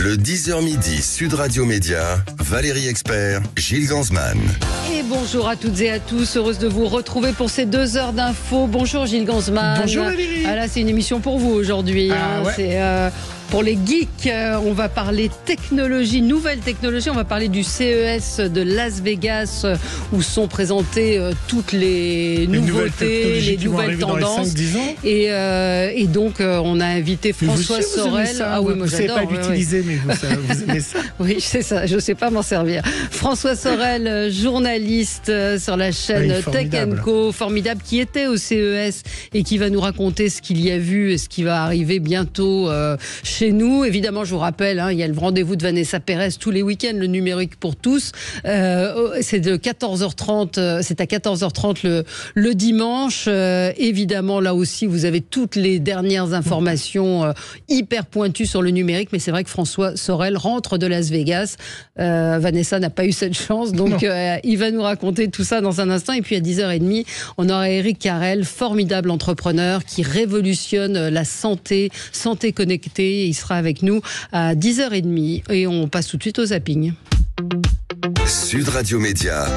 Le 10h midi Sud Radio Média, Valérie Expert, Gilles Gansman. Et bonjour à toutes et à tous, heureuse de vous retrouver pour ces 2 heures d'infos. Bonjour Gilles Gansman. Bonjour Valérie. Ah là, c'est une émission pour vous aujourd'hui. Ouais. C'est pour les geeks. On va parler technologie, nouvelle technologie. On va parler du CES de Las Vegas où sont présentées toutes les nouveautés, les nouvelles tendances. Et donc, on a invité François Sorel. Ah oui, moi j'adore. Vous ne savez pas l'utiliser, mais vous aimez ça. Oui, c'est ça. Je ne sais pas m'en servir. François Sorel, journaliste sur la chaîne Tech & Co, formidable, qui était au CES et qui va nous raconter ce qu'il y a vu et ce qui va arriver bientôt chez nous. Évidemment, je vous rappelle, il y a le rendez-vous de Vanessa Pérez tous les week-ends, le numérique pour tous. C'est de 14h30, c'est à 14h30 le dimanche. Évidemment, là aussi, vous avez toutes les dernières informations hyper pointues sur le numérique. Mais c'est vrai que François Sorel rentre de Las Vegas. Vanessa n'a pas eu cette chance, donc il va nous raconter tout ça dans un instant. Et puis à 10h30, on aura Eric Carrel, formidable entrepreneur qui révolutionne la santé connectée. Il sera avec nous à 10h30 et on passe tout de suite au zapping. Sud Radio Média,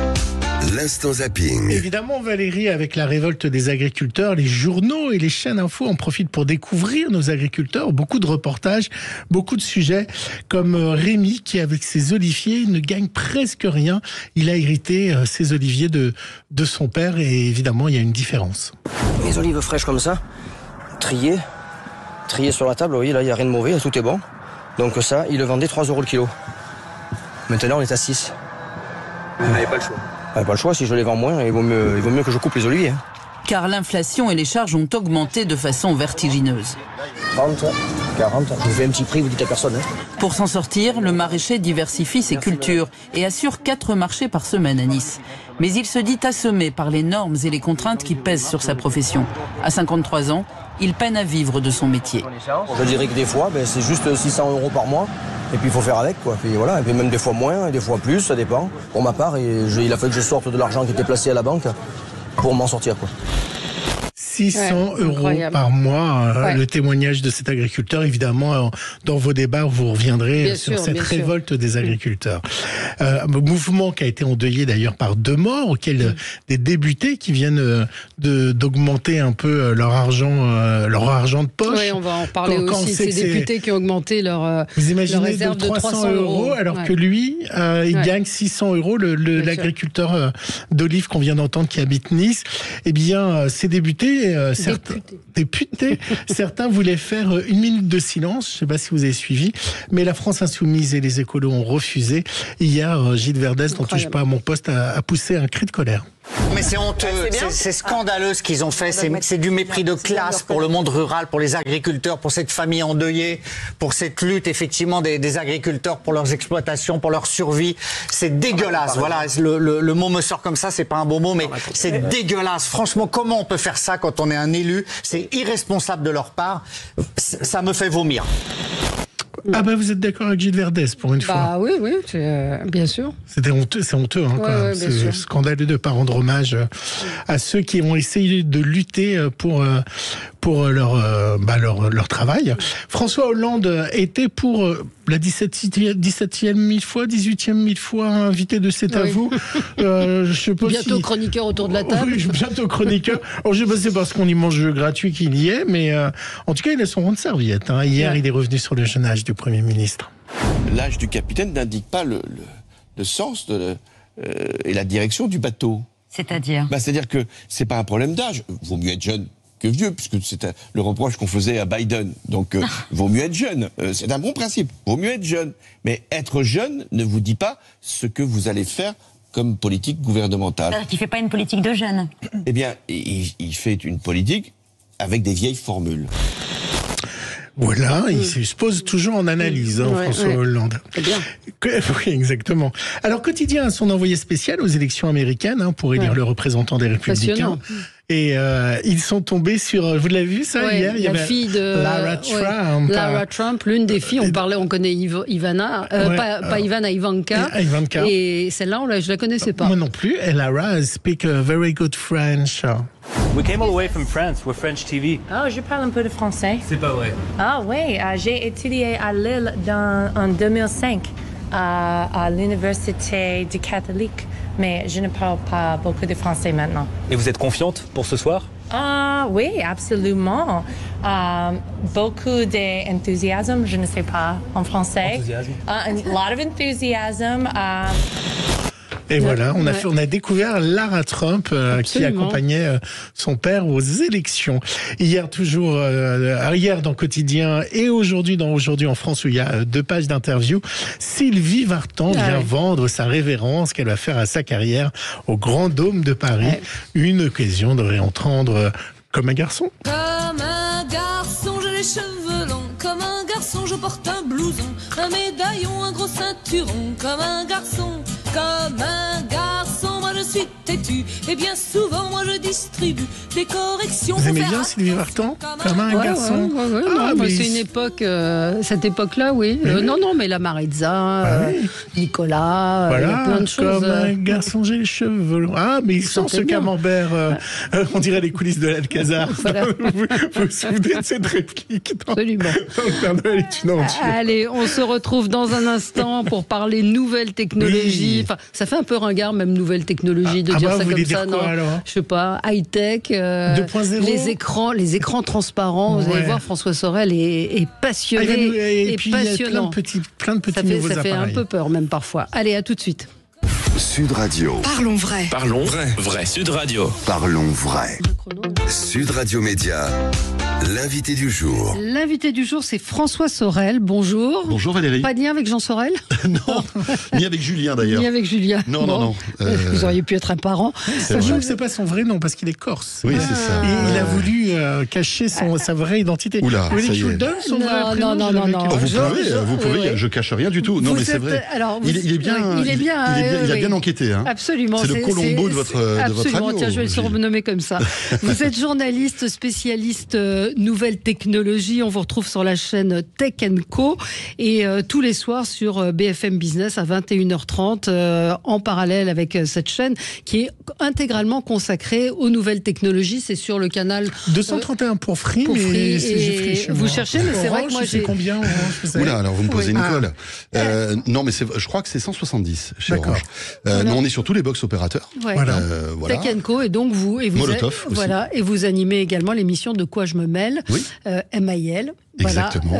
l'instant zapping. Évidemment Valérie, avec la révolte des agriculteurs, les journaux et les chaînes info en profitent pour découvrir nos agriculteurs. Beaucoup de reportages, beaucoup de sujets, comme Rémi qui avec ses oliviers ne gagne presque rien. Il a hérité ses oliviers de son père et évidemment il y a une différence. Les olives fraîches comme ça, triées sur la table, vous voyez là il n'y a rien de mauvais, tout est bon. Donc ça, il le vendait 3 € le kilo. Maintenant on est à 6. Vous n'avez pas le choix. Pas le choix, si je les vends moins, il vaut mieux que je coupe les oliviers. Car l'inflation et les charges ont augmenté de façon vertigineuse. 30, 40, je vous fais un petit prix, vous dites à personne. Pour s'en sortir, le maraîcher diversifie ses cultures et assure 4 marchés par semaine à Nice. Mais il se dit assommé par les normes et les contraintes qui pèsent sur sa profession. À 53 ans, il peine à vivre de son métier. Je dirais que des fois, c'est juste 600 € par mois. Et puis il faut faire avec, quoi. Puis voilà, et puis même des fois moins, et des fois plus, ça dépend. Pour ma part, il a fallu que je sorte de l'argent qui était placé à la banque pour m'en sortir, quoi. 600 € par mois, le témoignage de cet agriculteur. Évidemment, dans vos débats, vous reviendrez sur cette révolte des agriculteurs. Un mouvement qui a été endeuillé d'ailleurs par 2 morts, auxquels des débutés qui viennent d'augmenter un peu leur argent de poche. Oui, on va en parler aussi. Ces députés qui ont augmenté leur vous imaginez réserve de 300 € alors que lui, il gagne 600 €, l'agriculteur d'olives qu'on vient d'entendre qui habite Nice. Eh bien, ces députés, certains voulaient faire 1 minute de silence, je ne sais pas si vous avez suivi, mais la France Insoumise et les écolos ont refusé. Hier, Gilles Verdez, n'en touche pas à mon poste, a poussé un cri de colère. Mais c'est honteux, c'est scandaleux ce qu'ils ont fait, c'est du mépris de classe pour le monde rural, pour les agriculteurs, pour cette famille endeuillée, pour cette lutte effectivement des agriculteurs pour leurs exploitations, pour leur survie. C'est dégueulasse, voilà, le mot me sort comme ça, c'est pas un beau mot, mais c'est dégueulasse. Franchement, comment on peut faire ça quand on est un élu? C'est irresponsable de leur part, ça me fait vomir. Ah vous êtes d'accord avec Gilles Verdez pour une fois? Oui, bien sûr. C'est honteux, c'est scandaleux de ne pas rendre hommage à ceux qui ont essayé de lutter pour leur travail. François Hollande était pour la 17e fois, 18e 1000 fois invité de C'est à vous. Je sais pas bientôt chroniqueur autour de la table. Oui, bientôt chroniqueur. Alors, je sais pas si c'est parce qu'on y mange gratuit qu'il y est, mais en tout cas, il a son rond de serviette. Hier, il est revenu sur le jeune âge du Premier ministre. L'âge du capitaine n'indique pas le sens et la direction du bateau. C'est-à-dire c'est-à-dire que c'est pas un problème d'âge. Vaut mieux être jeune que vieux, puisque c'est le reproche qu'on faisait à Biden. Donc, vaut mieux être jeune. C'est un bon principe. Vaut mieux être jeune. Mais être jeune ne vous dit pas ce que vous allez faire comme politique gouvernementale. Il ne fait pas une politique de jeunes. Eh bien, il fait une politique avec des vieilles formules. Voilà, il se pose toujours en analyse, François Hollande. C'est bien. Oui, exactement. Alors, Quotidien a son envoyé spécial aux élections américaines pour élire le représentant des Républicains. Et ils sont tombés sur... Vous l'avez vu ça hier? Il y avait fille de Lara Trump. Lara Trump, l'une des filles. On connaît Ivana, pas Ivana, Ivanka. Ivanka. Et celle-là, je la connaissais pas. Moi non plus. Et Lara speak a very good French. We came all the way from France. We're French TV. Oh, je parle un peu de français. C'est pas vrai. Ah oui, j'ai étudié à Lille en 2005 à l'université du catholique, mais je ne parle pas beaucoup de français maintenant. Et vous êtes confiante pour ce soir? Oui, absolument. Beaucoup d'enthousiasme, je ne sais pas en français. Enthousiasme. A lot of enthusiasm. Et voilà, on a découvert Lara Trump qui accompagnait son père aux élections. Hier dans Quotidien et aujourd'hui dans Aujourd'hui en France où il y a 2 pages d'interview, Sylvie Vartan vient vendre sa révérence qu'elle va faire à sa carrière au Grand Dôme de Paris. Une occasion de réentendre Comme un garçon. Comme un garçon, j'ai les cheveux longs. Comme un garçon, je porte un blouson, un médaillon, un gros ceinturon. Comme un garçon, moi je suis têtu. Et bien souvent, moi je distribue des corrections. Vous aimez bien Sylvie Vartan? Comme un garçon. C'est une époque, cette époque-là, oui. Non, mais la Maritza, Nicolas, il y a plein de choses. Comme un garçon, j'ai les cheveux longs. Ah, mais il sent ce camembert, on dirait les coulisses de l'Alcazar. Voilà. Vous vous souvenez de cette réplique Absolument. Dans Le Père Noël est une ordure. Allez, on se retrouve dans un instant pour parler nouvelles technologies. Enfin, ça fait un peu ringard, même nouvelles technologies, de dire ça comme ça. Non, je sais pas, high-tech, 2.0. les écrans transparents. Vous allez voir, François Sorel est passionné et puis passionnant. Il y a plein de petits nouveaux appareils. Ça fait un peu peur, même parfois. Allez, à tout de suite. Sud Radio. Parlons vrai. Parlons vrai. Vrai Sud Radio. Parlons vrai. Sud Radio Média. L'invité du jour. L'invité du jour, c'est François Sorel. Bonjour. Bonjour Valérie. Pas de lien avec Jean Sorel? Non, ni avec Julien d'ailleurs. Ni avec Julien. Non. Vous auriez pu être un parent. Sachant que c'est pas son vrai nom parce qu'il est corse. Oui, c'est ça. Et il a voulu cacher sa vraie identité. Oula, vous voulez que je vous le donne son vrai prénom? Non. Vous pouvez. Je cache rien du tout. Non, mais c'est vrai. Il est bien. Il a bien enquêté. Hein. Absolument. C'est le Colombo de votre radio. Absolument. Tiens, je vais le surnommer comme ça. Vous êtes journaliste spécialiste nouvelles technologies. On vous retrouve sur la chaîne Tech & Co. Et tous les soirs sur BFM Business à 21h30 en parallèle avec cette chaîne qui est intégralement consacrée aux nouvelles technologies. C'est sur le canal 231 pour Free, mais j'ai Free chez moi. Vous cherchez, mais c'est vrai que moi j'ai... combien Orange? Oula, alors vous me posez une colle. Non, mais je crois que c'est 170 chez Orange. Nous, on est sur tous les box opérateurs. Voilà. Tech & Co. Et donc vous Molotov aussi. Voilà, et vous animez également l'émission De quoi je me mêle, MIL. Exactement,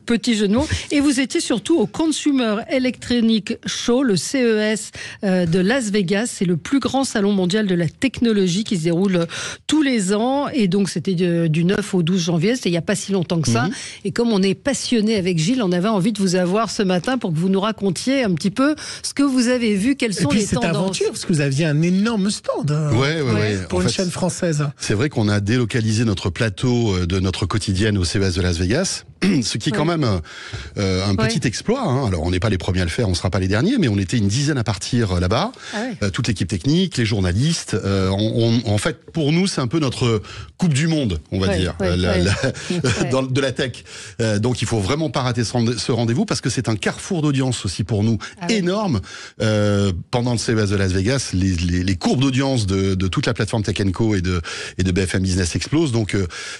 petit jeu de mots. Et vous étiez surtout au Consumer Electronic Show, le CES de Las Vegas. C'est le plus grand salon mondial de la technologie qui se déroule tous les ans. Et donc, c'était du 9 au 12 janvier. C'était il n'y a pas si longtemps que ça. Et comme on est passionné avec Gilles, on avait envie de vous avoir ce matin pour que vous nous racontiez un petit peu ce que vous avez vu, quelles sont les tendances. Et puis, cette aventure, parce que vous aviez un énorme stand. Pour une chaîne française. C'est vrai qu'on a délocalisé notre plateau de notre quotidienne au CES de Las Vegas, ce qui est quand même un petit exploit. Hein. Alors, on n'est pas les premiers à le faire, on ne sera pas les derniers, mais on était une dizaine à partir là-bas. Toute l'équipe technique, les journalistes. En fait, pour nous, c'est un peu notre Coupe du Monde, on va dire, de la tech. Donc, il faut vraiment pas rater ce rendez-vous parce que c'est un carrefour d'audience aussi pour nous énorme. Pendant le CES de Las Vegas, les courbes d'audience de toute la plateforme Tech & Co et de BFM Business explosent. Donc,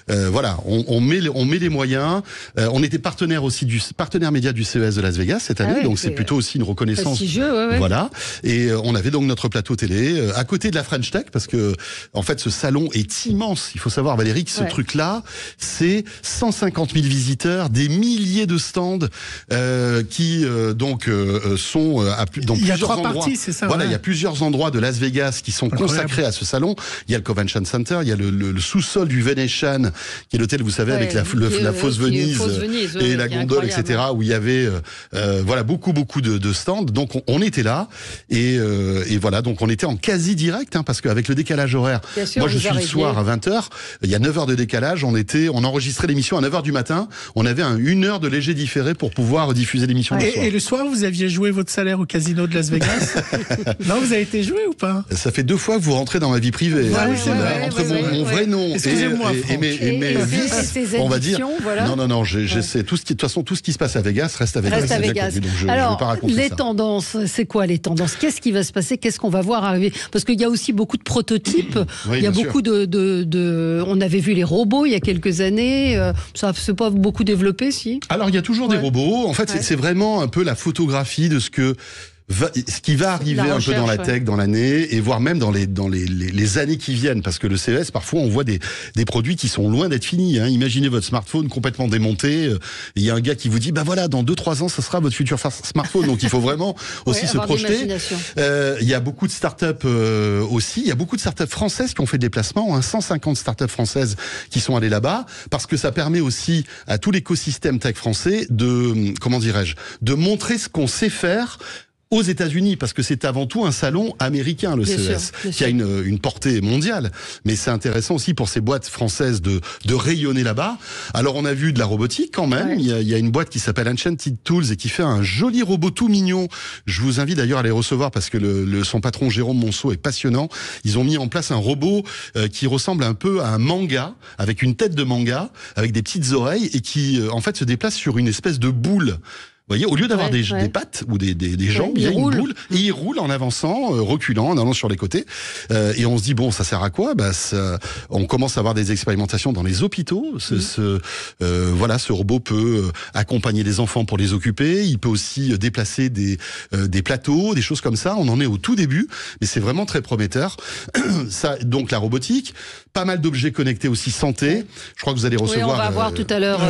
voilà, on met les moyens. On était partenaire média du CES de Las Vegas cette année, donc c'est plutôt aussi une reconnaissance. Voilà. Et on avait donc notre plateau télé à côté de la French Tech parce que en fait ce salon est immense. Il faut savoir, Valérie, que ce truc-là, c'est 150 000 visiteurs, des milliers de stands qui sont dans plusieurs endroits. Parties, c'est ça. Voilà, il y a plusieurs endroits de Las Vegas qui sont consacrés à ce salon. Il y a le Convention Center, il y a le sous-sol du Venetian, qui est l'hôtel, vous savez, avec la fausse Venise et la gondole, etc., où il y avait beaucoup de stands. Donc on était là et voilà, donc on était en quasi direct parce qu'avec le décalage horaire, moi je suis le soir à 20h, il y a 9 heures de décalage, on enregistrait l'émission à 9h du matin, on avait 1 heure de léger différé pour pouvoir diffuser l'émission le soir. Et le soir, vous aviez joué votre salaire au casino de Las Vegas? Non, vous avez été joué ou pas? Ça fait 2 fois que vous rentrez dans ma vie privée. Entre mon vrai nom et mes vices, on va dire. Voilà. Non, j'essaie. De toute façon, tout ce qui se passe à Vegas reste à Vegas. Reste à Vegas. Connu, donc je alors, vais pas raconter les ça. tendances, c'est quoi les tendances? Qu'est-ce qui va se passer? Qu'est-ce qu'on va voir arriver? Parce qu'il y a aussi beaucoup de prototypes. Oui, il y a bien beaucoup on avait vu les robots il y a quelques années. Ça s'est pas beaucoup développé, si? Alors, il y a toujours des robots. En fait, c'est vraiment un peu la photographie de ce qui va arriver un peu dans la tech dans l'année, et voire même dans les années qui viennent, parce que le CES, parfois on voit des produits qui sont loin d'être finis, hein. Imaginez votre smartphone complètement démonté, il y a un gars qui vous dit bah voilà, dans 2-3 ans ça sera votre futur smartphone, donc il faut vraiment aussi se projeter. Il y a beaucoup de startups aussi, il y a beaucoup de startups françaises qui ont fait des déplacements, hein, 150 startups françaises qui sont allées là-bas, parce que ça permet aussi à tout l'écosystème tech français de, comment dirais-je, de montrer ce qu'on sait faire aux États-Unis, parce que c'est avant tout un salon américain, le CES, qui a une portée mondiale. Mais c'est intéressant aussi pour ces boîtes françaises de rayonner là-bas. Alors on a vu de la robotique quand même. Il y a une boîte qui s'appelle Enchanted Tools et qui fait un joli robot tout mignon. Je vous invite d'ailleurs à les recevoir parce que son patron Jérôme Monceau est passionnant. Ils ont mis en place un robot qui ressemble un peu à un manga, avec une tête de manga, avec des petites oreilles, et qui en fait se déplace sur une espèce de boule. Vous voyez, au lieu d'avoir des pattes ou des jambes, il y a une boule, et il roule en avançant, reculant, en allant sur les côtés. Et on se dit, bon, ça sert à quoi? On commence à avoir des expérimentations dans les hôpitaux. Voilà, ce robot peut accompagner les enfants pour les occuper. Il peut aussi déplacer des plateaux, des choses comme ça. On en est au tout début, mais c'est vraiment très prometteur. Ça, donc la robotique, pas mal d'objets connectés aussi santé. Je crois que vous allez recevoir. Oui, on va voir tout à l'heure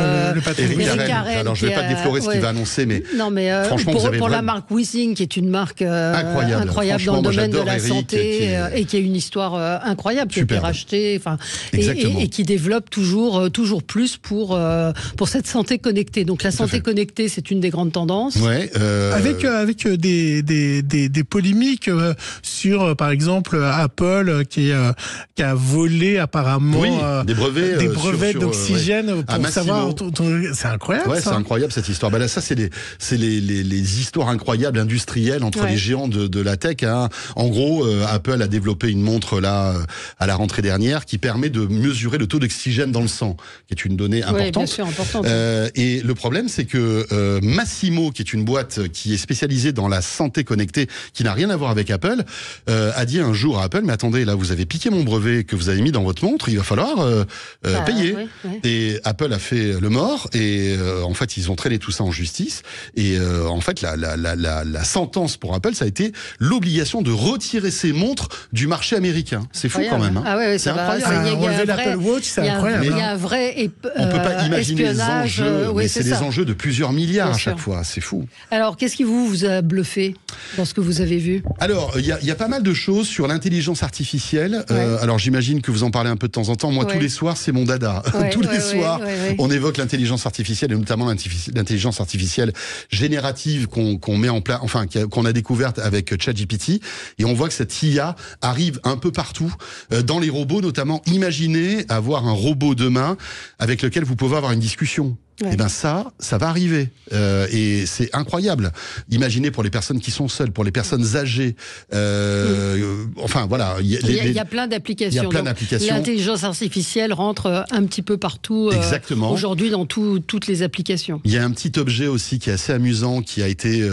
Eric Carrel. Alors je vais pas déflorer ce qu'il va annoncer. Mais non, mais franchement, pour la marque Wissing, qui est une marque incroyable dans le domaine de la santé, et qui a une histoire incroyable, qui a été rachetée, et qui développe toujours plus pour cette santé connectée. Donc la santé connectée, c'est une des grandes tendances. Ouais, avec des polémiques sur, par exemple, Apple qui a volé apparemment des brevets d'oxygène pour savoir. C'est incroyable. Ouais, c'est incroyable cette histoire. Là, ça, c'est les histoires incroyables industrielles entre les géants de la tech, hein. En gros, Apple a développé une montre là à la rentrée dernière qui permet de mesurer le taux d'oxygène dans le sang, qui est une donnée importante. Oui, bien sûr, importante. Et le problème, c'est que Massimo, qui est une boîte qui est spécialisée dans la santé connectée, qui n'a rien à voir avec Apple, a dit un jour à Apple, mais attendez, là, vous avez piqué mon brevet que vous avez mis dans votre montre, il va falloir payer. Oui. Et Apple a fait le mort, et en fait, ils ont traîné tout ça en justice. Et en fait, la sentence pour Apple, ça a été l'obligation de retirer ses montres du marché américain. C'est fou quand même. Hein. Ah ouais, c'est incroyable. Relever l'Apple Watch, c'est incroyable. Il y a un vrai on peut pas imaginer les enjeux, mais c'est des enjeux de plusieurs milliards à chaque fois. C'est fou. Alors, qu'est-ce qui vous a bluffé dans ce que vous avez vu? Alors, il y a pas mal de choses sur l'intelligence artificielle. Alors, j'imagine que vous en parlez un peu de temps en temps. Moi, tous les soirs, c'est mon dada. Tous les soirs, on évoque l'intelligence artificielle, et notamment l'intelligence artificielle générative qu'on met en place, enfin qu'on a découverte avec ChatGPT, et on voit que cette IA arrive un peu partout, dans les robots notamment. Imaginez avoir un robot demain avec lequel vous pouvez avoir une discussion. Et ben ça va arriver, et c'est incroyable. Imaginez pour les personnes qui sont seules, pour les personnes âgées. Enfin voilà, il y a plein d'applications. L'intelligence artificielle rentre un petit peu partout. Exactement. Aujourd'hui, dans toutes les applications. Il y a un petit objet aussi qui est assez amusant, qui a été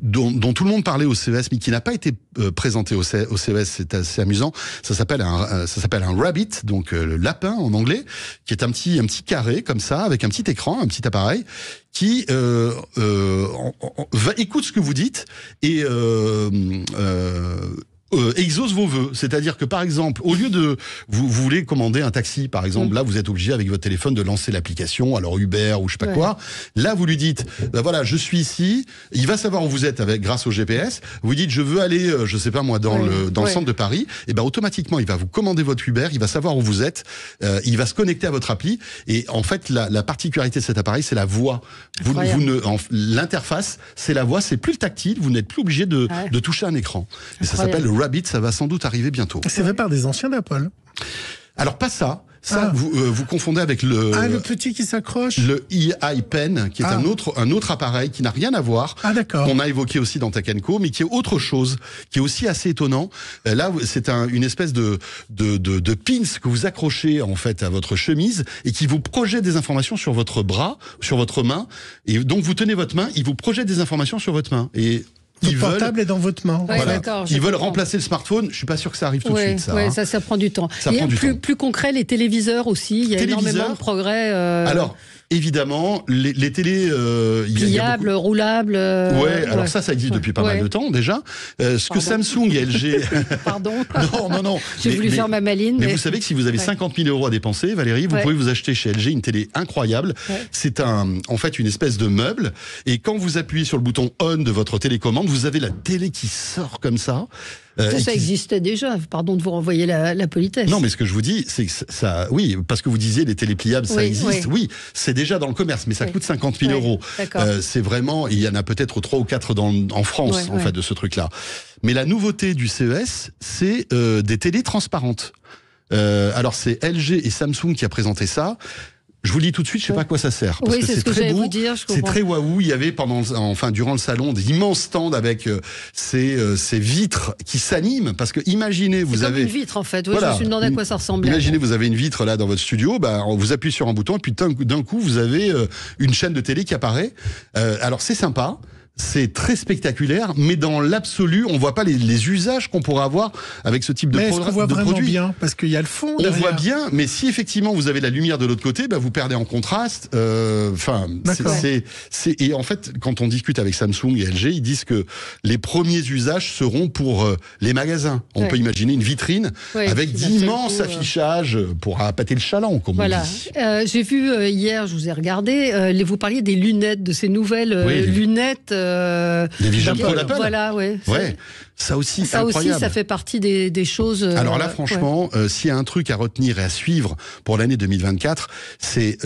dont tout le monde parlait au CES, mais qui n'a pas été présenté au CES. C'est assez amusant. Ça s'appelle un rabbit, donc le lapin en anglais, qui est un petit carré comme ça, avec un petit écran, un petit appareil qui écoute ce que vous dites et exauce vos vœux. C'est-à-dire que, par exemple, au lieu de... Vous voulez commander un taxi, par exemple, là, vous êtes obligé, avec votre téléphone, de lancer l'application, alors Uber ou je sais pas quoi. Là, vous lui dites, ben voilà, je suis ici, il va savoir où vous êtes grâce au GPS. Vous dites, je veux aller, je sais pas moi, dans le centre de Paris. Et ben automatiquement, il va vous commander votre Uber, il va savoir où vous êtes, il va se connecter à votre appli. Et en fait, la particularité de cet appareil, c'est la voix. L'interface, c'est la voix, c'est plus le tactile, vous n'êtes plus obligé de toucher un écran. Et ça s'appelle le Rabbit, ça va sans doute arriver bientôt. C'est fait par des anciens d'Apple. Alors pas ça. Ça, vous confondez avec le petit qui s'accroche. Le EyePen, qui est un autre appareil qui n'a rien à voir. Ah, d'accord. Qu'on a évoqué aussi dans Tech & Co, mais qui est autre chose, qui est aussi assez étonnant. Là, c'est une espèce de pins que vous accrochez en fait à votre chemise et qui vous projette des informations sur votre bras, sur votre main. Et donc vous tenez votre main, il vous projette des informations sur votre main. Et le portable est dans votre main. Ouais, voilà. Ils veulent comprends. remplacer le smartphone. Je suis pas sûr que ça arrive tout de suite. Ça prend du temps. Plus concret, les téléviseurs aussi. Il y a énormément de progrès. Alors. Évidemment, les télés pliables, roulables. Alors ça existe depuis pas mal de temps déjà. Ce que Samsung et LG. Pardon. Non. J'ai voulu faire ma maline. Mais vous savez que si vous avez 50 000 € à dépenser, Valérie, vous pouvez vous acheter chez LG une télé incroyable. C'est en fait une espèce de meuble. Et quand vous appuyez sur le bouton on de votre télécommande, vous avez la télé qui sort comme ça. Ça existait déjà, pardon de vous renvoyer la politesse. Non, mais ce que je vous dis, c'est que ça, oui, parce que vous disiez les télés pliables, ça existe, oui, c'est déjà dans le commerce, mais ça coûte 50 000 €. C'est vraiment, il y en a peut-être 3 ou 4 en France, en fait, de ce truc-là. Mais la nouveauté du CES, c'est des télés transparentes. Alors, c'est LG et Samsung qui a présenté ça. Je vous le dis tout de suite, je sais pas à quoi ça sert. Parce que c'est très beau, c'est très waouh. Il y avait durant le salon, des immenses stands avec ces vitres qui s'animent. Parce que imaginez, vous avez une vitre en fait. Je me suis demandé à quoi ça ressemblait. Imaginez, vous avez une vitre là dans votre studio. Vous appuyez sur un bouton et puis d'un coup, vous avez une chaîne de télé qui apparaît. Alors c'est sympa. C'est très spectaculaire, mais dans l'absolu, on voit pas les usages qu'on pourrait avoir avec ce type de produit. Mais est-ce qu'on voit vraiment bien ? Parce qu'il y a le fond derrière. On voit bien, mais si effectivement vous avez la lumière de l'autre côté, vous perdez en contraste. Et en fait, quand on discute avec Samsung et LG, ils disent que les premiers usages seront pour les magasins. On peut imaginer une vitrine avec d'immenses affichages pour appâter le chaland, comme on dit. J'ai vu hier, je vous ai regardé, vous parliez des lunettes, de ces nouvelles lunettes. Les Vision Pro d'Apple. Voilà, Ça aussi, c'est incroyable. Ça aussi, ça fait partie des choses. Alors là, franchement, s'il y a un truc à retenir et à suivre pour l'année 2024, c'est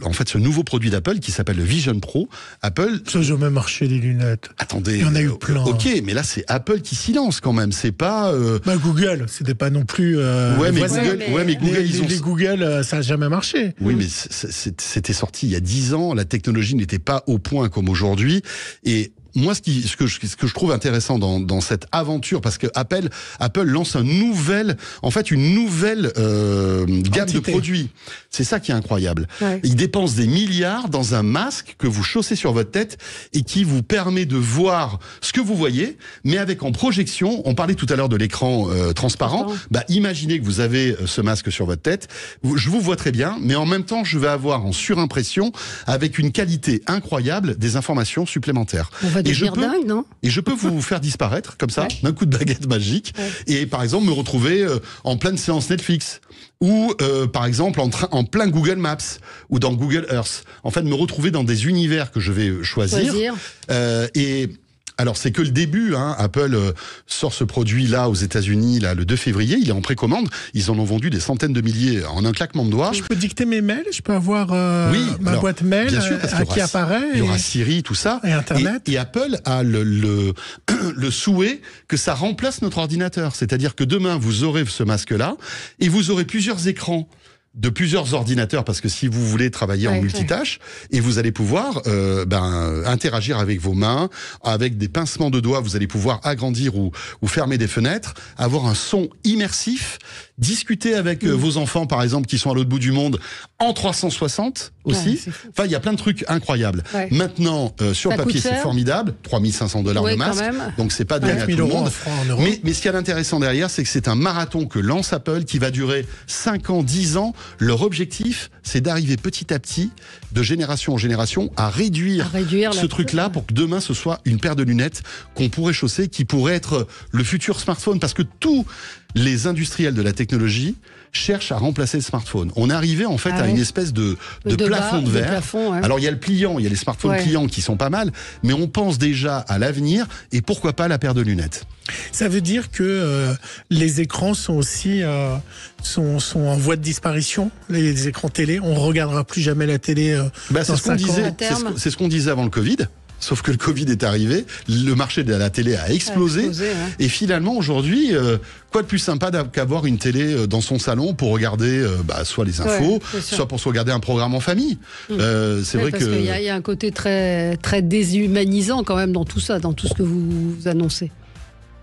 en fait ce nouveau produit d'Apple qui s'appelle le Vision Pro. Apple. Ça n'a jamais marché, les lunettes. Attendez. Il y en a eu plein. Ok, mais là, c'est Apple qui s'y lance quand même. C'est pas. Google, c'était pas non plus. mais Google, les Google, ça n'a jamais marché. Oui, mais c'était sorti il y a 10 ans. La technologie n'était pas au point comme aujourd'hui. Et moi, ce que je trouve intéressant dans cette aventure, parce que Apple lance une nouvelle gamme de produits. C'est ça qui est incroyable. Ils dépensent des milliards dans un masque que vous chaussez sur votre tête et qui vous permet de voir ce que vous voyez, mais avec en projection. On parlait tout à l'heure de l'écran transparent. Imaginez que vous avez ce masque sur votre tête. Je vous vois très bien, mais en même temps, je vais avoir en surimpression, avec une qualité incroyable, des informations supplémentaires. Et je peux vous faire disparaître comme ça, d'un coup de baguette magique, et par exemple me retrouver en pleine séance Netflix, ou par exemple en plein Google Maps, ou dans Google Earth. En fait, me retrouver dans des univers que je vais choisir. Alors c'est que le début, Apple sort ce produit-là aux États-Unis le 2 février, il est en précommande, ils en ont vendu des centaines de milliers en un claquement de doigts. Je peux dicter mes mails, je peux avoir ma boîte mail bien sûr, parce qui apparaît. Il y aura Siri, tout ça. Et Internet. Et Apple a le souhait que ça remplace notre ordinateur. C'est-à-dire que demain, vous aurez ce masque-là et vous aurez plusieurs écrans de plusieurs ordinateurs, parce que si vous voulez travailler en multitâche, et vous allez pouvoir interagir avec vos mains, avec des pincements de doigts, vous allez pouvoir agrandir ou fermer des fenêtres, avoir un son immersif, discuter avec vos enfants, par exemple, qui sont à l'autre bout du monde, en 360 aussi. Enfin, il y a plein de trucs incroyables. Maintenant, sur le papier, c'est formidable, 3 500 $ le masque, donc c'est pas donné à tout le monde. Mais ce qu'il y a d'intéressant derrière, c'est que c'est un marathon que lance Apple, qui va durer 5 ans, 10 ans. Leur objectif, c'est d'arriver petit à petit, de génération en génération, à réduire ce truc-là pour que demain, ce soit une paire de lunettes qu'on pourrait chausser, qui pourrait être le futur smartphone. Parce que tous les industriels de la technologie cherchent à remplacer le smartphone. On est arrivé en fait à une espèce de plafond de verre. Alors il y a le pliant, il y a les smartphones pliants qui sont pas mal, mais on pense déjà à l'avenir et pourquoi pas la paire de lunettes. Ça veut dire que les écrans sont aussi sont en voie de disparition, les écrans télé. On regardera plus jamais la télé. C'est ce qu'on disait. C'est ce qu'on disait avant le Covid. Sauf que le Covid est arrivé, le marché de la télé a explosé. Et finalement, aujourd'hui, quoi de plus sympa qu'avoir une télé dans son salon pour regarder soit les infos, soit pour se regarder un programme en famille. C'est vrai parce qu'il y a un côté très, très déshumanisant quand même dans tout ça, dans tout ce que vous annoncez.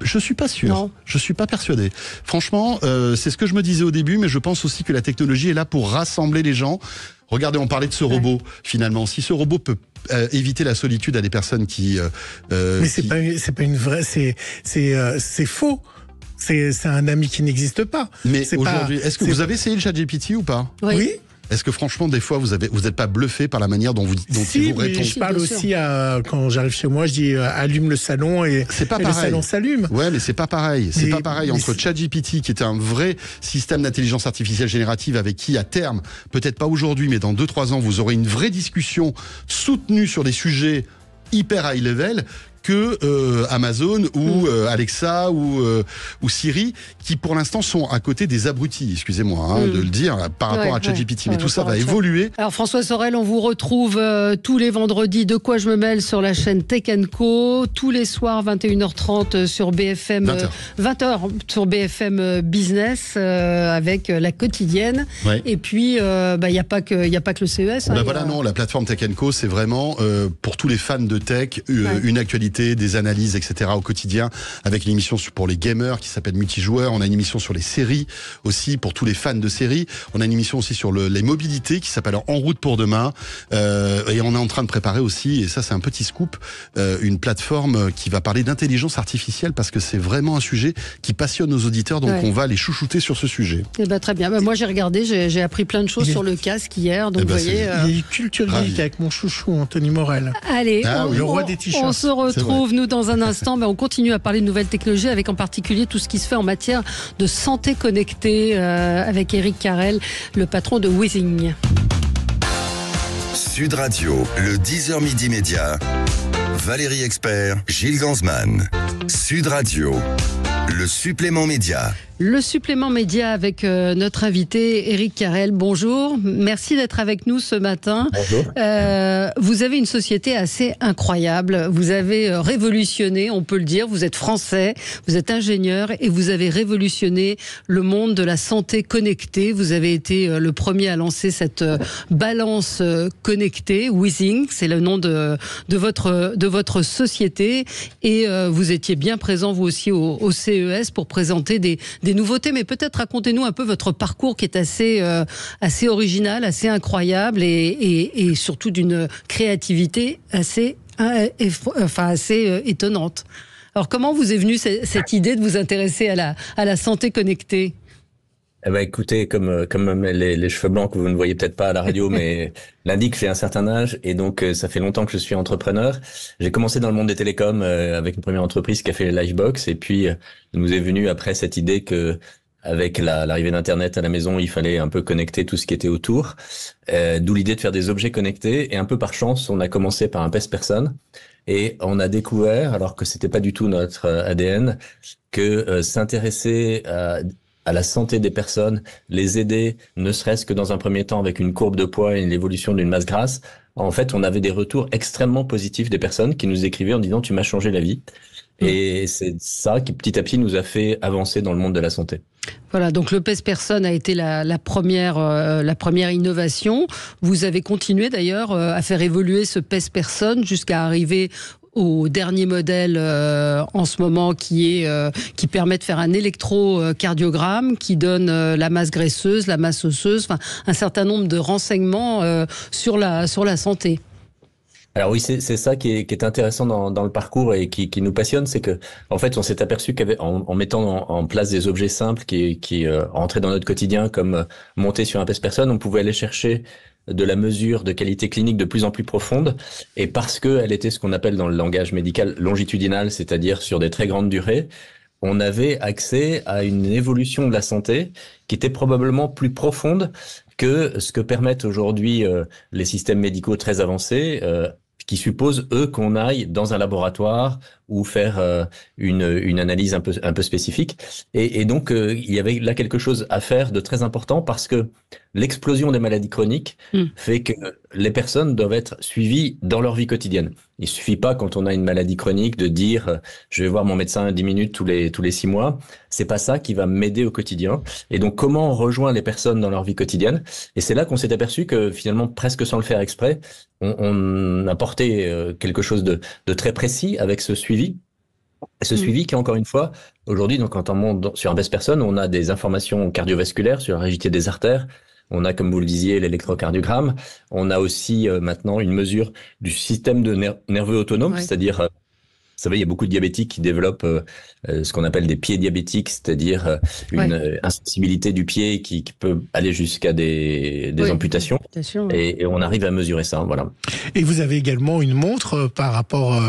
Je suis pas sûr. Non. Je suis pas persuadé. Franchement, c'est ce que je me disais au début, mais je pense aussi que la technologie est là pour rassembler les gens. Regardez, on parlait de ce robot, finalement. Si ce robot peut éviter la solitude à des personnes qui... mais c'est pas une vraie... C'est faux. C'est un ami qui n'existe pas. Mais aujourd'hui, est-ce que vous avez essayé le ChatGPT ou pas? Oui. Est-ce que franchement, des fois, vous n'êtes pas bluffé par la manière dont il vous répond? Je parle aussi quand j'arrive chez moi, je dis allume le salon et le salon s'allume. Ouais, mais c'est pas pareil. C'est pas pareil entre ChatGPT, qui était un vrai système d'intelligence artificielle générative avec qui, à terme, peut-être pas aujourd'hui, mais dans 2-3 ans, vous aurez une vraie discussion soutenue sur des sujets hyper high level, que Amazon ou Alexa ou Siri, qui pour l'instant sont à côté des abrutis, excusez-moi de le dire, par rapport à ChatGPT. Mais tout ça va évoluer. Alors François Sorel, on vous retrouve tous les vendredis, De quoi je me mêle, sur la chaîne Tech & Co, tous les soirs 21h30 sur BFM, 20h sur BFM Business, avec la quotidienne. Et puis il n'y a pas que le CES. Non, la plateforme Tech & Co, c'est vraiment pour tous les fans de tech, une actualité, des analyses, etc. au quotidien, avec une émission pour les gamers qui s'appelle Multijoueur. On a une émission sur les séries aussi, pour tous les fans de séries. On a une émission aussi sur les mobilités qui s'appelle En route pour demain. Et on est en train de préparer aussi, et ça c'est un petit scoop, une plateforme qui va parler d'intelligence artificielle, parce que c'est vraiment un sujet qui passionne nos auditeurs, donc on va les chouchouter sur ce sujet. Très bien. Moi j'ai regardé, j'ai appris plein de choses sur le casque hier, donc vous voyez... Il est Culture Geek avec mon chouchou Anthony Morel. Allez, le roi des t-shirts. On se retrouve, nous, dans un instant. On continue à parler de nouvelles technologies, avec en particulier tout ce qui se fait en matière de santé connectée, avec Éric Carrel, le patron de Weezing. Sud Radio, le 10h midi média. Valérie Expert, Gilles Gansman. Sud Radio, le supplément média. Le supplément média avec notre invité Éric Carrel. Bonjour, merci d'être avec nous ce matin. Bonjour. Vous avez une société assez incroyable. Vous avez révolutionné, on peut le dire. Vous êtes français, vous êtes ingénieur et vous avez révolutionné le monde de la santé connectée. Vous avez été le premier à lancer cette balance connectée. Weezing, c'est le nom de votre société. Et vous étiez bien présent vous aussi au CES pour présenter des nouveautés, mais peut-être racontez-nous un peu votre parcours qui est assez original, assez incroyable et surtout d'une créativité assez étonnante. Alors comment vous est venue cette idée de vous intéresser à la santé connectée ? Écoutez, comme les cheveux blancs que vous ne voyez peut-être pas à la radio, mais l'indiquent, j'ai un certain âge et donc ça fait longtemps que je suis entrepreneur. J'ai commencé dans le monde des télécoms avec une première entreprise qui a fait les Livebox, et puis nous est venue après cette idée que avec l'arrivée d'Internet à la maison, il fallait un peu connecter tout ce qui était autour, d'où l'idée de faire des objets connectés. Et un peu par chance, on a commencé par un pèse-personne et on a découvert, alors que c'était pas du tout notre ADN, que s'intéresser à la santé des personnes, les aider, ne serait-ce que dans un premier temps avec une courbe de poids et l'évolution d'une masse grasse. En fait, on avait des retours extrêmement positifs des personnes qui nous écrivaient en disant « tu m'as changé la vie ». Et c'est ça qui petit à petit nous a fait avancer dans le monde de la santé. Voilà, donc le pèse-personne a été la première innovation. Vous avez continué d'ailleurs à faire évoluer ce pèse-personne jusqu'à arriver au dernier modèle en ce moment qui permet de faire un électrocardiogramme qui donne la masse graisseuse, la masse osseuse, enfin un certain nombre de renseignements sur la santé. Alors oui, c'est ça qui est intéressant dans le parcours et qui nous passionne, c'est que en fait on s'est aperçu qu'en mettant en place des objets simples qui rentraient dans notre quotidien, comme monter sur un pèse-personne, on pouvait aller chercher de la mesure de qualité clinique de plus en plus profonde, et parce qu'elle était ce qu'on appelle dans le langage médical longitudinale, c'est-à-dire sur des très grandes durées, on avait accès à une évolution de la santé qui était probablement plus profonde que ce que permettent aujourd'hui les systèmes médicaux très avancés, qui supposent, eux, qu'on aille dans un laboratoire ou faire une analyse un peu spécifique. Et donc, il y avait là quelque chose à faire de très important parce que l'explosion des maladies chroniques fait que les personnes doivent être suivies dans leur vie quotidienne. Il suffit pas, quand on a une maladie chronique, de dire je vais voir mon médecin 10 minutes tous les 6 mois. C'est pas ça qui va m'aider au quotidien. Et donc, comment on rejoint les personnes dans leur vie quotidienne? Et c'est là qu'on s'est aperçu que finalement, presque sans le faire exprès, on apportait quelque chose de très précis avec ce suivi. Et ce suivi qui, encore une fois, aujourd'hui, donc quand on monte sur un best person, on a des informations cardiovasculaires sur la rigidité des artères. On a, comme vous le disiez, l'électrocardiogramme. On a aussi maintenant une mesure du système nerveux autonome, c'est-à-dire, vous savez, il y a beaucoup de diabétiques qui développent ce qu'on appelle des pieds diabétiques, c'est-à-dire une insensibilité du pied qui peut aller jusqu'à des amputations. Et on arrive à mesurer ça, voilà. Et vous avez également une montre par rapport,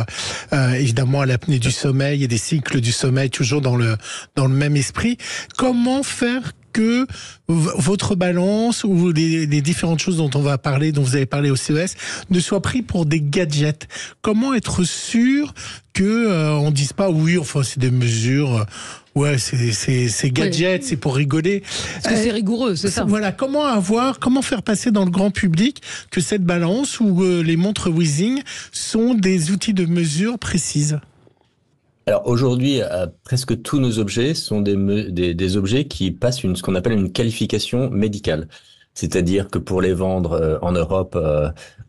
évidemment, à l'apnée du sommeil et des cycles du sommeil, toujours dans le même esprit. Comment faire que votre balance ou les différentes choses dont vous avez parlé au CES, ne soient pris pour des gadgets? Comment être sûr que on dise pas oui, enfin c'est des mesures, ouais, c'est gadgets, c'est pour rigoler. Parce que c'est rigoureux, c'est ça. Voilà, comment faire passer dans le grand public que cette balance ou les montres Withing sont des outils de mesure précises? Alors aujourd'hui, presque tous nos objets sont des objets qui passent ce qu'on appelle une qualification médicale. C'est-à-dire que pour les vendre en Europe,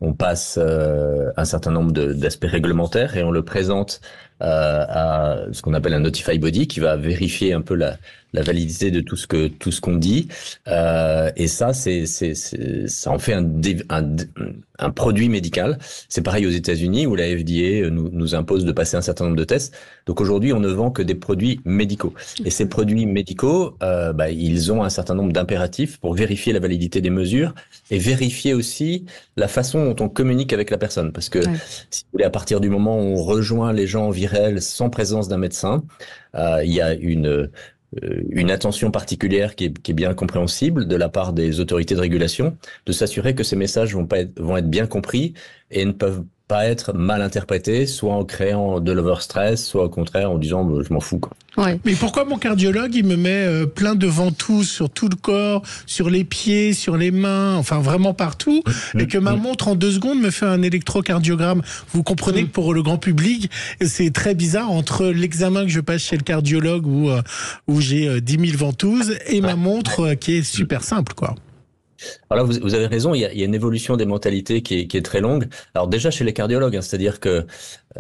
on passe un certain nombre d'aspects réglementaires et on le présente à ce qu'on appelle un notify body qui va vérifier un peu la validité de tout ce qu'on dit. Et ça en fait un produit médical. C'est pareil aux États-Unis où la FDA nous impose de passer un certain nombre de tests. Donc aujourd'hui, on ne vend que des produits médicaux. Et ces produits médicaux, ils ont un certain nombre d'impératifs pour vérifier la validité des mesures et vérifier aussi la façon dont on communique avec la personne. Parce que si vous voulez, à partir du moment où on rejoint les gens en vie réelle sans présence d'un médecin, il y a une attention particulière qui est bien compréhensible de la part des autorités de régulation, de s'assurer que ces messages vont être bien compris et ne peuvent pas être mal interprétés, soit en créant de l'overstress, soit au contraire en disant je m'en fous, quoi. Ouais. Mais pourquoi mon cardiologue il me met plein de ventouses sur tout le corps, sur les pieds, sur les mains, enfin vraiment partout, et que ma montre en 2 secondes me fait un électrocardiogramme? Vous comprenez que pour le grand public, c'est très bizarre entre l'examen que je passe chez le cardiologue où j'ai 10 000 ventouses et ma montre qui est super simple, quoi. Alors là, vous avez raison, il y a une évolution des mentalités qui est très longue. Alors déjà chez les cardiologues, c'est-à-dire que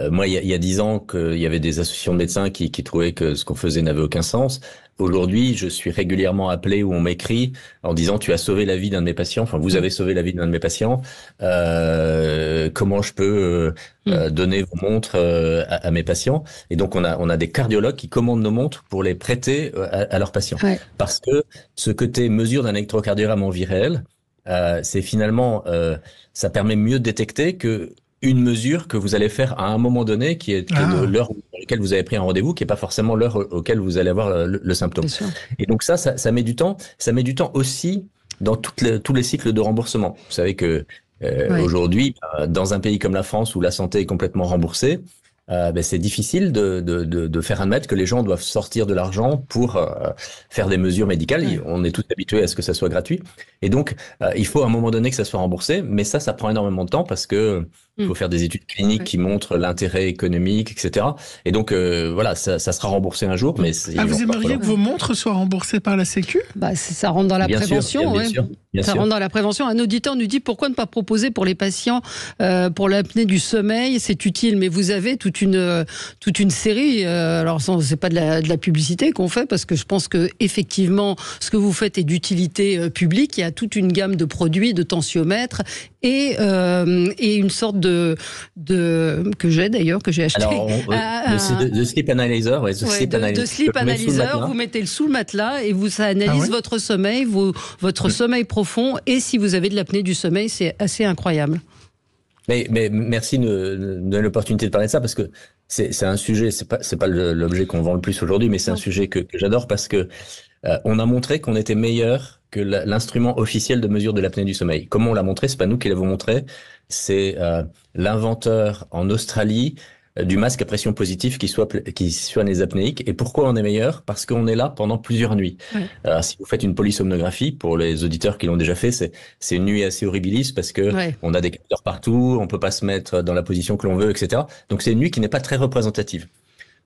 moi, il y a 10 ans, qu'il y avait des associations de médecins qui trouvaient que ce qu'on faisait n'avait aucun sens. Aujourd'hui, je suis régulièrement appelé ou on m'écrit en disant tu as sauvé la vie d'un de mes patients, enfin vous avez sauvé la vie d'un de mes patients. Comment je peux donner vos montres à mes patients? Et donc on a des cardiologues qui commandent nos montres pour les prêter à leurs patients. Ouais. Parce que ce côté mesure d'un électrocardiogramme en vie réelle, c'est finalement ça permet mieux de détecter que une mesure que vous allez faire à un moment donné qui est de l'heure à laquelle vous avez pris un rendez-vous, qui est pas forcément l'heure auquel vous allez avoir le symptôme. Et donc ça met du temps. Ça met du temps aussi dans tous les cycles de remboursement. Vous savez que aujourd'hui, dans un pays comme la France où la santé est complètement remboursée, c'est difficile de faire admettre que les gens doivent sortir de l'argent pour faire des mesures médicales. On est tous habitués à ce que ça soit gratuit. Et donc, il faut à un moment donné que ça soit remboursé. Mais ça prend énormément de temps parce que il faut faire des études cliniques qui montrent l'intérêt économique, etc. Et donc, voilà, ça sera remboursé un jour. Mais vous aimeriez que vos montres soient remboursées par la Sécu? Ça rentre dans la prévention. Ça rentre dans la prévention. Un auditeur nous dit pourquoi ne pas proposer pour les patients pour l'apnée du sommeil, c'est utile, mais vous avez toute une série. Alors c'est pas de la publicité qu'on fait parce que je pense que effectivement ce que vous faites est d'utilité publique. Il y a toute une gamme de produits, de tensiomètres et une sorte de que j'ai d'ailleurs que j'ai acheté. Alors, de sleep analyzer, de sleep analyzer. Vous mettez le sous le matelas et ça analyse votre sommeil, votre sommeil profond et si vous avez de l'apnée du sommeil, c'est assez incroyable. Mais merci de donner l'opportunité de parler de ça parce que c'est un sujet, c'est pas l'objet qu'on vend le plus aujourd'hui, mais c'est un sujet que j'adore parce que on a montré qu'on était meilleur que l'instrument officiel de mesure de l'apnée du sommeil. Comment on l'a montré? C'est pas nous qui l'avons montré, c'est l'inventeur en Australie du masque à pression positive qui soigne les apnéiques. Et pourquoi on est meilleur? Parce qu'on est là pendant plusieurs nuits. Ouais. Alors, si vous faites une polysomnographie, pour les auditeurs qui l'ont déjà fait, c'est une nuit assez horribiliste parce que on a des capteurs partout, on peut pas se mettre dans la position que l'on veut, etc. Donc c'est une nuit qui n'est pas très représentative.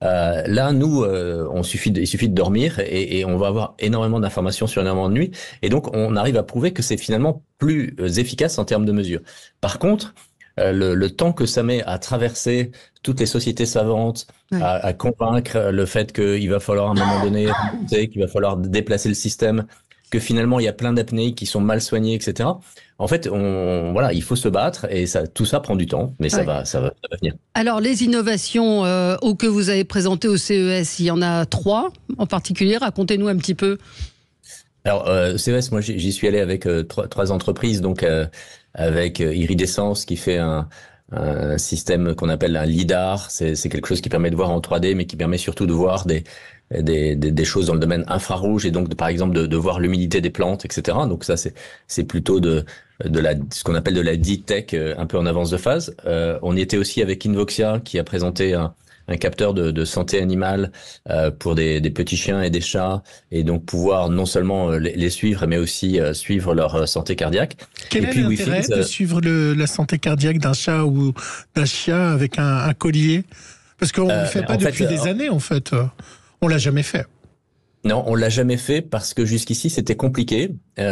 Là, nous, il suffit de dormir et on va avoir énormément d'informations sur énormément de nuits. Et donc, on arrive à prouver que c'est finalement plus efficace en termes de mesures. Par contre, le temps que ça met à traverser toutes les sociétés savantes, à convaincre le fait qu'il va falloir à un moment donné, qu'il va falloir déplacer le système, que finalement il y a plein d'apnées qui sont mal soignées, etc. En fait, il faut se battre et tout ça prend du temps, mais ça va venir. Alors, les innovations que vous avez présentées au CES, il y en a 3 en particulier. Racontez-nous un petit peu. Alors, CES, moi, j'y suis allé avec 3 entreprises, donc avec Iridescence qui fait un système qu'on appelle un LIDAR. C'est quelque chose qui permet de voir en 3D, mais qui permet surtout de voir des choses dans le domaine infrarouge et donc par exemple de voir l'humidité des plantes, etc. Donc ça c'est plutôt ce qu'on appelle de la deep tech un peu en avance de phase. On y était aussi avec Invoxia qui a présenté un capteur de santé animale pour des petits chiens et des chats et donc pouvoir non seulement les suivre mais aussi suivre leur santé cardiaque. Quel est l'intérêt de suivre la santé cardiaque d'un chat ou d'un chien avec un collier? Parce qu'on ne le fait pas depuis des années en fait. On l'a jamais fait. Non, on l'a jamais fait parce que jusqu'ici c'était compliqué. On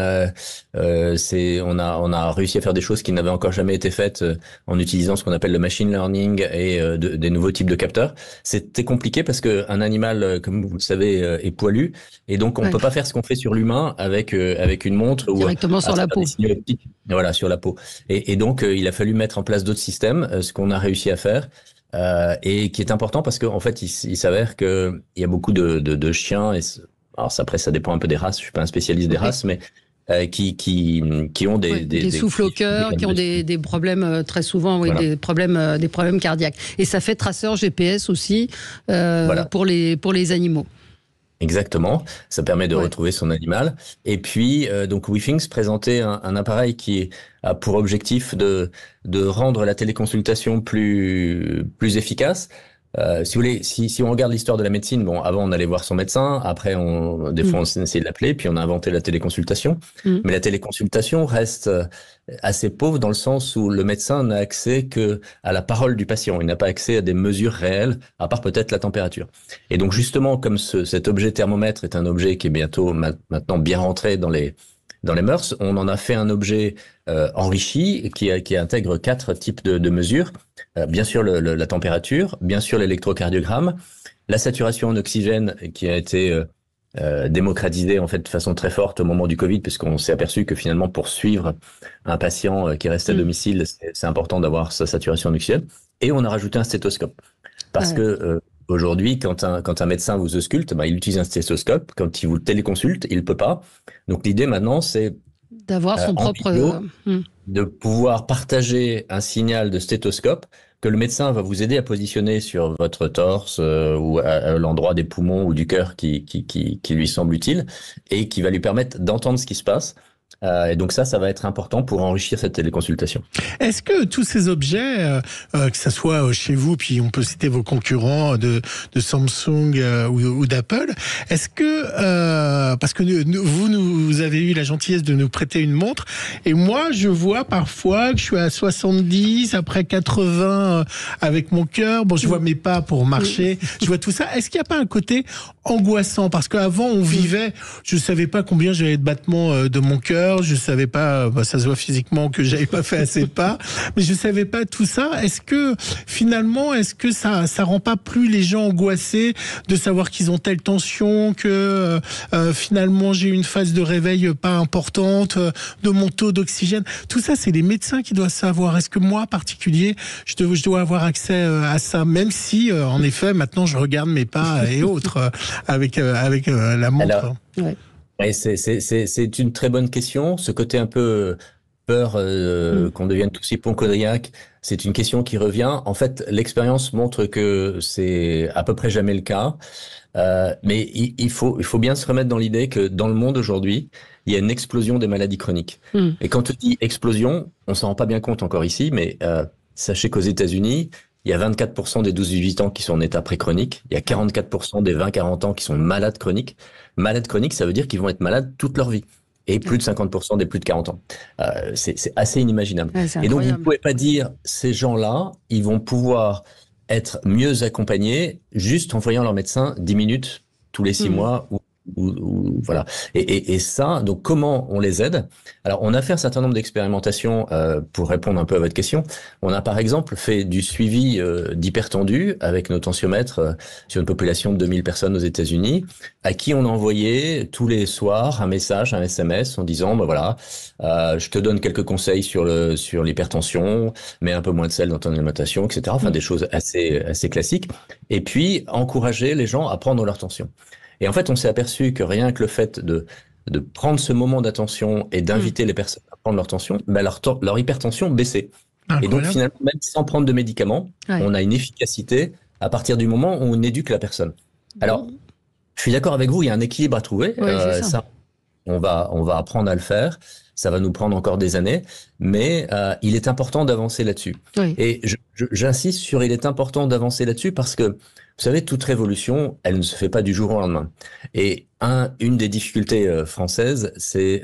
a réussi à faire des choses qui n'avaient encore jamais été faites en utilisant ce qu'on appelle le machine learning et des nouveaux types de capteurs. C'était compliqué parce que un animal, comme vous le savez, est poilu et donc on peut pas faire ce qu'on fait sur l'humain avec une montre directement sur la peau. Voilà, sur la peau. Et donc il a fallu mettre en place d'autres systèmes, ce qu'on a réussi à faire. Et qui est important parce qu'en fait, il s'avère qu'il y a beaucoup de chiens. Alors après, ça dépend un peu des races. Je suis pas un spécialiste des races, mais qui ont des souffles au cœur, qui ont des problèmes très souvent, voilà. des problèmes cardiaques. Et ça fait traceur GPS aussi pour les animaux. Exactement, ça permet de retrouver son animal. Et puis, donc WeThings présentait un appareil qui a pour objectif de rendre la téléconsultation plus efficace. Si vous voulez, si on regarde l'histoire de la médecine, bon, avant on allait voir son médecin, après des fois on essayait de l'appeler, puis on a inventé la téléconsultation. Mais la téléconsultation reste assez pauvre dans le sens où le médecin n'a accès que à la parole du patient. Il n'a pas accès à des mesures réelles, à part peut-être la température. Et donc justement, comme cet objet thermomètre est un objet qui est bientôt maintenant bien rentré dans les mœurs, on en a fait un objet enrichi qui intègre 4 types de mesures. Bien sûr la température, bien sûr l'électrocardiogramme, la saturation en oxygène qui a été démocratisée en fait de façon très forte au moment du Covid, puisqu'on s'est aperçu que finalement pour suivre un patient qui reste à domicile, c'est important d'avoir sa saturation en oxygène. Et on a rajouté un stéthoscope parce que aujourd'hui, quand un médecin vous ausculte, il utilise un stéthoscope. Quand il vous téléconsulte, il peut pas. Donc l'idée maintenant, c'est d'avoir son propre de pouvoir partager un signal de stéthoscope que le médecin va vous aider à positionner sur votre torse ou à l'endroit des poumons ou du cœur qui lui semble utile et qui va lui permettre d'entendre ce qui se passe. Et donc ça va être important pour enrichir cette téléconsultation. Est-ce que tous ces objets, que ça soit chez vous, puis on peut citer vos concurrents de Samsung ou d'Apple, est-ce que, parce que vous avez eu la gentillesse de nous prêter une montre, et moi je vois parfois que je suis à 70, après 80 avec mon cœur, bon je vois mes pas pour marcher, je vois tout ça. Est-ce qu'il n'y a pas un côté angoissant? Parce qu'avant on vivait, je savais pas combien j'avais de battements de mon cœur, je savais pas, ça se voit physiquement que j'avais pas fait assez de pas, mais je savais pas tout ça. Est-ce que finalement, ça rend pas plus les gens angoissés de savoir qu'ils ont telle tension, que finalement j'ai une phase de réveil pas importante, de mon taux d'oxygène? Tout ça, c'est les médecins qui doivent savoir. Est-ce que moi, en particulier, je dois avoir accès à ça, même si, en effet, maintenant je regarde mes pas et autres avec la montre. Alors, et c'est une très bonne question. Ce côté un peu peur qu'on devienne tous hypochondriaques, c'est une question qui revient. En fait, l'expérience montre que c'est à peu près jamais le cas. Mais il faut bien se remettre dans l'idée que dans le monde aujourd'hui, il y a une explosion des maladies chroniques. Et quand on dit explosion, on s'en rend pas bien compte encore ici, mais sachez qu'aux États-Unis, il y a 24% des 12-18 ans qui sont en état pré-chronique. Il y a 44% des 20-40 ans qui sont malades chroniques. Malades chroniques, ça veut dire qu'ils vont être malades toute leur vie. Et plus de 50% des plus de 40 ans. C'est assez inimaginable. Ouais, et donc, vous ne pouvez pas dire, ces gens-là, ils vont pouvoir être mieux accompagnés juste en voyant leur médecin 10 minutes tous les 6 mois voilà. Et ça, donc comment on les aide? Alors, on a fait un certain nombre d'expérimentations pour répondre un peu à votre question. On a par exemple fait du suivi d'hypertendus avec nos tensiomètres sur une population de 2000 personnes aux États-Unis, à qui on a envoyé tous les soirs un message, un SMS en disant, voilà, je te donne quelques conseils sur l'hypertension, mets un peu moins de sel dans ton alimentation, etc. Enfin, des choses assez classiques. Et puis, encourager les gens à prendre leur tension. Et en fait, on s'est aperçu que rien que le fait de prendre ce moment d'attention et d'inviter les personnes à prendre leur tension, leur hypertension baissait. Et donc finalement, même sans prendre de médicaments, on a une efficacité à partir du moment où on éduque la personne. Alors, je suis d'accord avec vous, il y a un équilibre à trouver. Ça, on va apprendre à le faire. Ça va nous prendre encore des années, mais il est important d'avancer là-dessus. Et j'insiste sur il est important d'avancer là-dessus parce que vous savez, toute révolution, elle ne se fait pas du jour au lendemain. Et une des difficultés françaises, c'est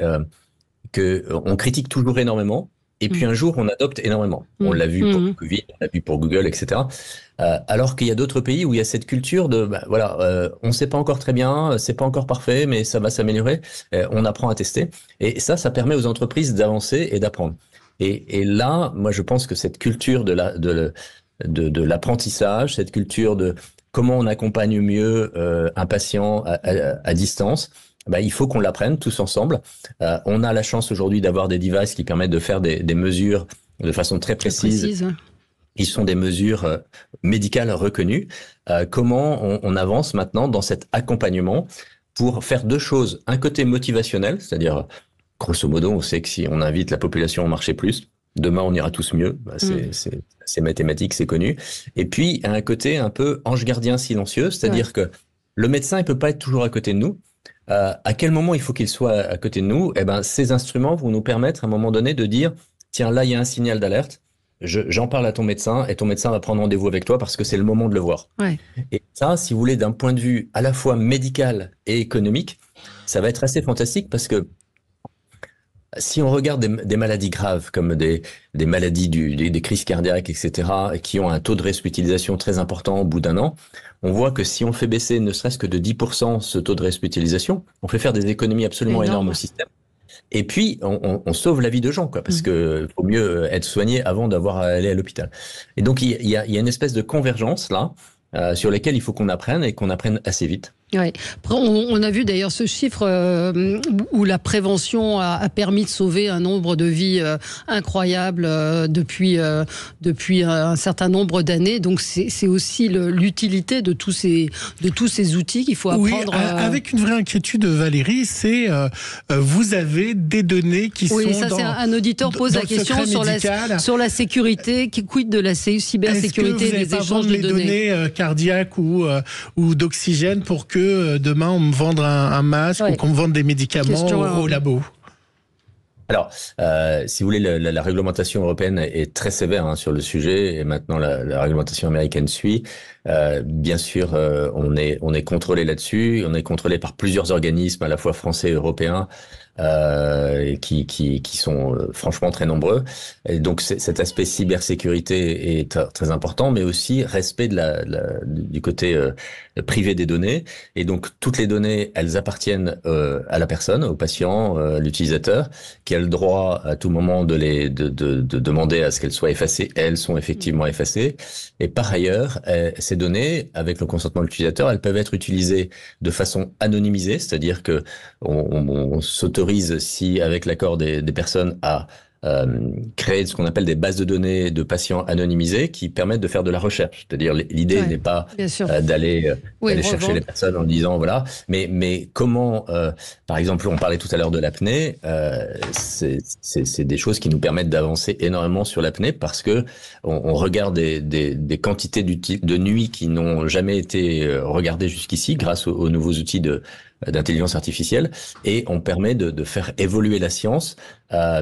que on critique toujours énormément, et puis un jour, on adopte énormément. On l'a vu pour Covid, on l'a vu pour Google, etc. Alors qu'il y a d'autres pays où il y a cette culture de, on ne sait pas encore très bien, c'est pas encore parfait, mais ça va s'améliorer. On apprend à tester, et ça permet aux entreprises d'avancer et d'apprendre. Et là, moi, je pense que cette culture de l'apprentissage, cette culture de comment on accompagne mieux un patient à distance, il faut qu'on l'apprenne tous ensemble. On a la chance aujourd'hui d'avoir des devices qui permettent de faire des mesures de façon très précise. Qui sont des mesures médicales reconnues. Comment on avance maintenant dans cet accompagnement pour faire deux choses. Un côté motivationnel, c'est-à-dire, grosso modo, on sait que si on invite la population à marcher plus, demain, on ira tous mieux. C'est mathématique, c'est connu. Et puis, un côté un peu ange gardien silencieux, c'est-à-dire que le médecin, il peut pas être toujours à côté de nous. À quel moment il faut qu'il soit à côté de nous? Ces instruments vont nous permettre, à un moment donné, de dire, tiens, là, il y a un signal d'alerte. J'en parle à ton médecin et ton médecin va prendre rendez-vous avec toi parce que c'est le moment de le voir. Et ça, si vous voulez, d'un point de vue à la fois médical et économique, ça va être assez fantastique parce que si on regarde des maladies graves comme des maladies des crises cardiaques, etc., qui ont un taux de réhospitalisation très important au bout d'un an, on voit que si on fait baisser ne serait-ce que de 10% ce taux de réhospitalisation, on fait faire des économies absolument énormes au système. Et puis, on sauve la vie de gens, parce que faut mieux être soigné avant d'avoir à aller à l'hôpital. Et donc, il y a une espèce de convergence là, sur laquelle il faut qu'on apprenne et qu'on apprenne assez vite. Ouais. On a vu d'ailleurs ce chiffre où la prévention a permis de sauver un nombre de vies incroyables depuis un certain nombre d'années. Donc c'est aussi l'utilité de tous ces outils qu'il faut apprendre. Oui, avec une vraie inquiétude, Valérie, c'est vous avez des données qui sont ça, c'est un auditeur pose la question sur la sécurité, quid de la cybersécurité des échanges de données cardiaques ou d'oxygène pour que demain on me vende un masque ou qu'on me vende des médicaments au labo? Alors, si vous voulez, la réglementation européenne est très sévère sur le sujet, et maintenant la réglementation américaine suit. Bien sûr, on est contrôlé là-dessus. On est contrôlé par plusieurs organismes, à la fois français et européens, qui sont franchement très nombreux. Et donc cet aspect cybersécurité est très important, mais aussi respect du côté privé des données. Et donc toutes les données, elles appartiennent à la personne, au patient, l'utilisateur, qui a le droit à tout moment de demander à ce qu'elles soient effacées. Elles sont effectivement effacées. Et par ailleurs, ces données, avec le consentement de l'utilisateur, elles peuvent être utilisées de façon anonymisée, c'est-à-dire que on s'autorise, si avec l'accord des personnes, à créer ce qu'on appelle des bases de données de patients anonymisés qui permettent de faire de la recherche. C'est-à-dire l'idée n'est pas d'aller chercher les personnes en disant voilà, mais comment, par exemple, on parlait tout à l'heure de l'apnée, c'est des choses qui nous permettent d'avancer énormément sur l'apnée parce que on regarde des quantités de nuit qui n'ont jamais été regardées jusqu'ici grâce aux nouveaux outils de d'intelligence artificielle, et on permet de faire évoluer la science,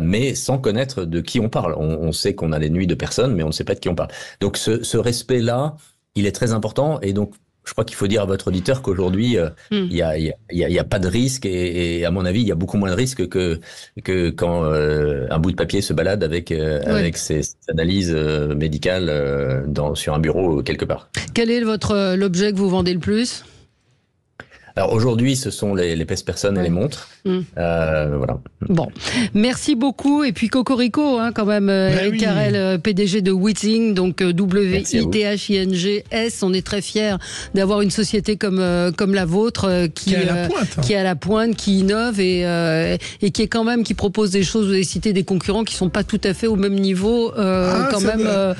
mais sans connaître de qui on parle. On sait qu'on a les nuits de personnes, mais on ne sait pas de qui on parle. Donc ce respect-là, il est très important, et donc je crois qu'il faut dire à votre auditeur qu'aujourd'hui, il y a pas de risque, et à mon avis, il y a beaucoup moins de risques que quand un bout de papier se balade avec ses analyses médicales sur un bureau quelque part. Quel est l'objet que vous vendez le plus ? Alors aujourd'hui, ce sont les pèse-personnes et les montres. Voilà. Bon, merci beaucoup. Et puis Cocorico, quand même, Eric Carrel, PDG de Withing, donc WITHINGS. On est très fiers d'avoir une société comme la vôtre qui est à la pointe, qui innove et qui est quand même, qui propose des choses. Vous avez cité des concurrents qui sont pas tout à fait au même niveau voilà,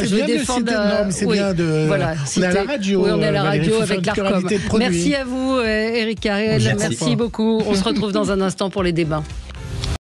je vais défendre. C'est bien de. Voilà, on est à la radio. Oui, on est à la radio avec l'Arcom. Merci à vous, Eric Carrel. Merci beaucoup. On se retrouve dans un instant pour les débats.